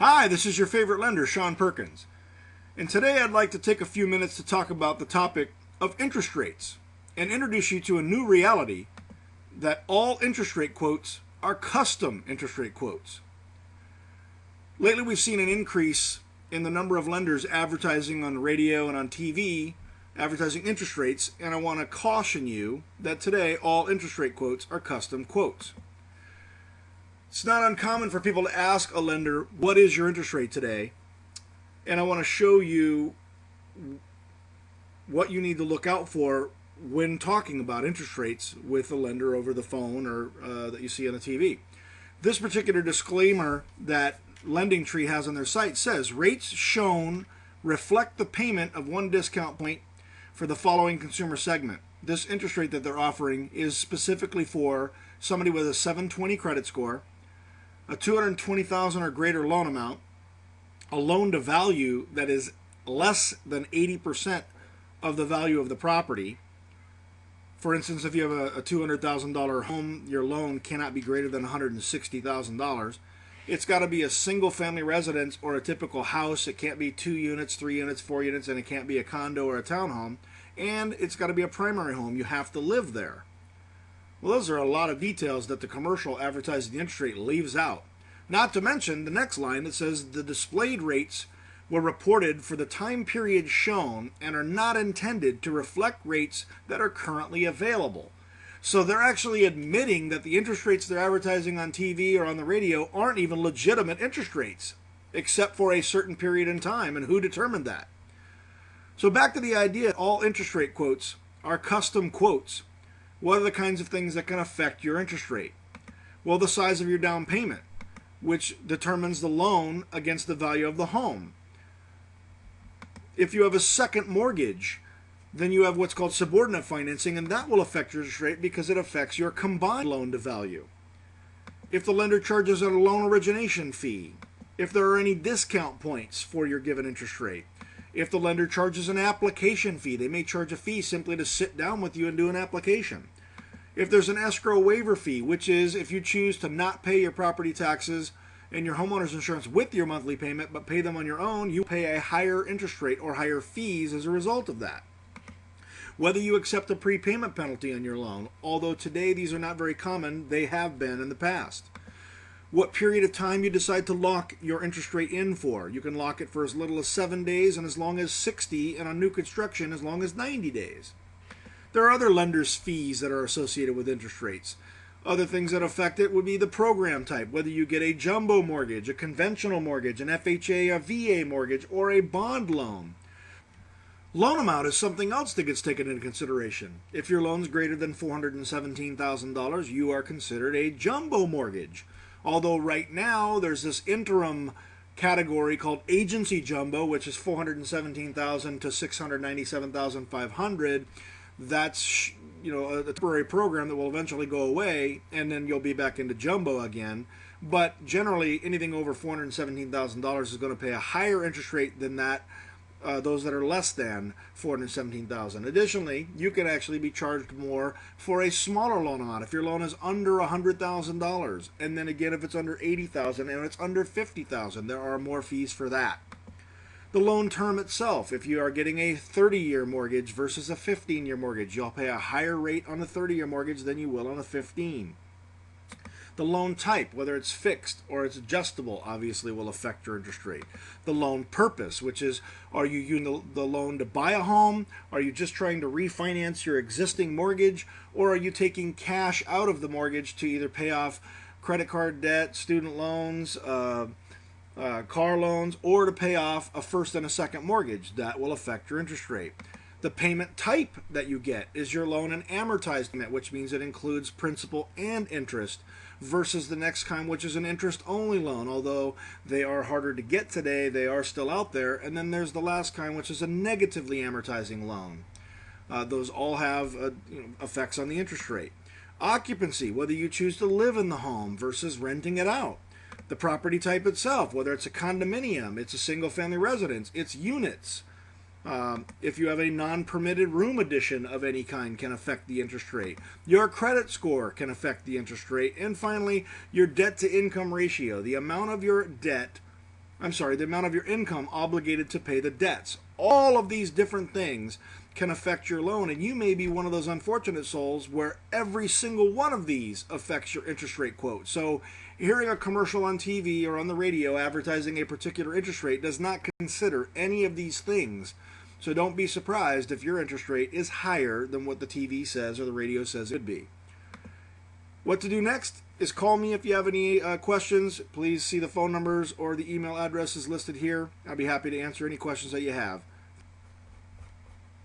Hi, this is your favorite lender, Sean Perkins. And today I'd like to take a few minutes to talk about the topic of interest rates and introduce you to a new reality that all interest rate quotes are custom interest rate quotes. Lately we've seen an increase in the number of lenders advertising on radio and on TV, advertising interest rates, and I want to caution you that today all interest rate quotes are custom quotes. It's not uncommon for people to ask a lender, what is your interest rate today? And I want to show you what you need to look out for when talking about interest rates with a lender over the phone or that you see on the TV. This particular disclaimer that LendingTree has on their site says, rates shown reflect the payment of one discount point for the following consumer segment. This interest rate that they're offering is specifically for somebody with a 720 credit score, a $220,000 or greater loan amount, a loan to value that is less than 80% of the value of the property. For instance, if you have a $200,000 home, your loan cannot be greater than $160,000. It's got to be a single family residence or a typical house. It can't be 2 units, 3 units, 4 units, and it can't be a condo or a townhome. And it's got to be a primary home. You have to live there. Well, those are a lot of details that the commercial advertising interest rate leaves out. Not to mention the next line that says the displayed rates were reported for the time period shown and are not intended to reflect rates that are currently available. So they're actually admitting that the interest rates they're advertising on TV or on the radio aren't even legitimate interest rates, except for a certain period in time, and who determined that? So back to the idea, all interest rate quotes are custom quotes. What are the kinds of things that can affect your interest rate? Well, the size of your down payment, which determines the loan against the value of the home. If you have a second mortgage, then you have what's called subordinate financing, and that will affect your interest rate because it affects your combined loan to value. If the lender charges a loan origination fee, if there are any discount points for your given interest rate, if the lender charges an application fee, they may charge a fee simply to sit down with you and do an application. If there's an escrow waiver fee, which is if you choose to not pay your property taxes and your homeowner's insurance with your monthly payment, but pay them on your own, you pay a higher interest rate or higher fees as a result of that. Whether you accept a prepayment penalty on your loan, although today these are not very common, they have been in the past. What period of time you decide to lock your interest rate in for. You can lock it for as little as 7 days and as long as 60, and on new construction as long as 90 days. There are other lenders' fees that are associated with interest rates. Other things that affect it would be the program type, whether you get a jumbo mortgage, a conventional mortgage, an FHA, a VA mortgage, or a bond loan. Loan amount is something else that gets taken into consideration. If your loan is greater than $417,000, you are considered a jumbo mortgage. Although right now there's this interim category called agency jumbo, which is $417,000 to $697,500. That's a temporary program that will eventually go away, and then you'll be back into jumbo again. But generally, anything over $417,000 is going to pay a higher interest rate than that. Those that are less than $417,000. Additionally, you can actually be charged more for a smaller loan amount if your loan is under $100,000, and then again if it's under $80,000 and it's under $50,000, there are more fees for that. The loan term itself, if you are getting a 30-year mortgage versus a 15-year mortgage, you'll pay a higher rate on a 30-year mortgage than you will on a 15. The loan type, whether it's fixed or it's adjustable, obviously will affect your interest rate. The loan purpose, which is, are you using the loan to buy a home? Are you just trying to refinance your existing mortgage? Or are you taking cash out of the mortgage to either pay off credit card debt, student loans, car loans, or to pay off a first and a second mortgage? That will affect your interest rate. The payment type that you get, is your loan an amortized payment, which means it includes principal and interest, versus the next kind, which is an interest-only loan. Although they are harder to get today, they are still out there. And then there's the last kind, which is a negatively amortizing loan. Those all have effects on the interest rate. Occupancy, whether you choose to live in the home versus renting it out. The property type itself, whether it's a condominium, it's a single-family residence, it's units. If you have a non-permitted room addition of any kind, can affect the interest rate. Your credit score can affect the interest rate. And finally, your debt to income ratio, the amount of your debt the amount of your income obligated to pay the debts. All of these different things can affect your loan, and you may be one of those unfortunate souls where every single one of these affects your interest rate quote. So hearing a commercial on TV or on the radio advertising a particular interest rate does not consider any of these things. So don't be surprised if your interest rate is higher than what the TV says or the radio says it would be. What to do next is call me if you have any questions. Please see the phone numbers or the email addresses listed here. I'll be happy to answer any questions that you have.